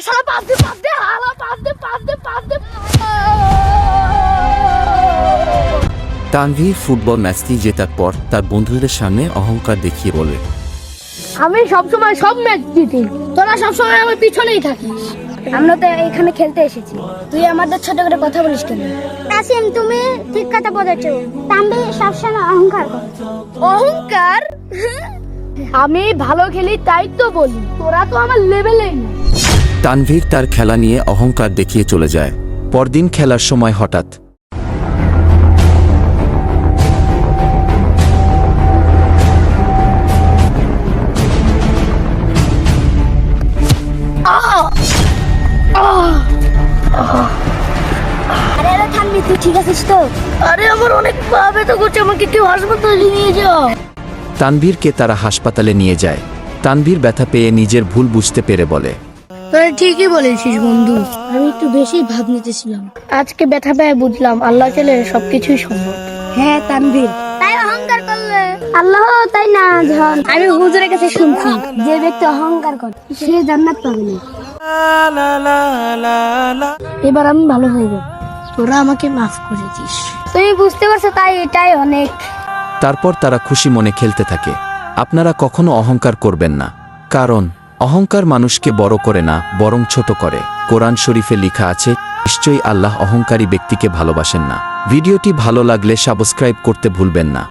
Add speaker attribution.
Speaker 1: শালা পাস দে হালা পাস দে
Speaker 2: তানভীর ফুটবল ম্যাচটি জেতার পর তার বন্ধুদের সামনে অহংকার দেখিয়ে বলে,
Speaker 1: আমি সবসময় সব ম্যাচ জিতি, তোরা সবসময় আমার পিছনেই থাকিস। আমরা তো এখানে খেলতে এসেছি, তুই আমাদের ছোট করে কথা বলিস কেন?
Speaker 3: কাসিম, তুমি ঠিক কথা বলেছো। তানভীর সবসময় অহংকার করে।
Speaker 1: অহংকার? আমি ভালো খেলি তাই তো বলি, তোরা তো আমার লেভেলেই না।
Speaker 2: তানভীর তার খেলা নিয়ে অহংকার দেখিয়ে চলে যায়। পরদিন খেলার সময় হঠাৎ
Speaker 3: আরে আরে তানভীর, তুই ঠিক আছিস তো?
Speaker 1: আরে আমার অনেক পা ব্যথা করছে, আমাকে কেউ হাসপাতালে নিয়ে যাও।
Speaker 2: তানভীরকে তারা হাসপাতালে নিয়ে যায়। তানভীর ব্যথা পেয়ে নিজের ভুল বুঝতে পেরে বলে,
Speaker 1: তোরা ঠিকই বলেছিস বন্ধু, আমি একটু বেশি ভাব নিতেছিলাম। আজকে ব্যথা পেয়ে বুঝলাম আল্লাহ চাইলে সবকিছুই সম্ভব। হ্যাঁ তানভীর,
Speaker 3: তাই অহংকার করলে আল্লাহ তাই না জান।
Speaker 1: আমি হুজুরের কাছে শুনছি
Speaker 3: যে ব্যক্তি অহংকার করে সে জান্নাত পাবে না।
Speaker 1: এবার আমি ভালো হয়ে যাব, তোরা আমাকে মাফ করে দিস।
Speaker 3: তুমি বুঝতে পারছো, তাই এটাই অনেক।
Speaker 2: তারপর তারা খুশি মনে খেলতে থাকে। আপনারা কখনো অহংকার করবেন না, কারণ অহংকার মানুষকে বড় করে না বরং ছোট করে। কোরআন শরীফে লেখা আছে, নিশ্চয়ই আল্লাহ অহংকারী ব্যক্তিকে ভালোবাসেন না। ভিডিওটি ভালো লাগলে সাবস্ক্রাইব করতে ভুলবেন না।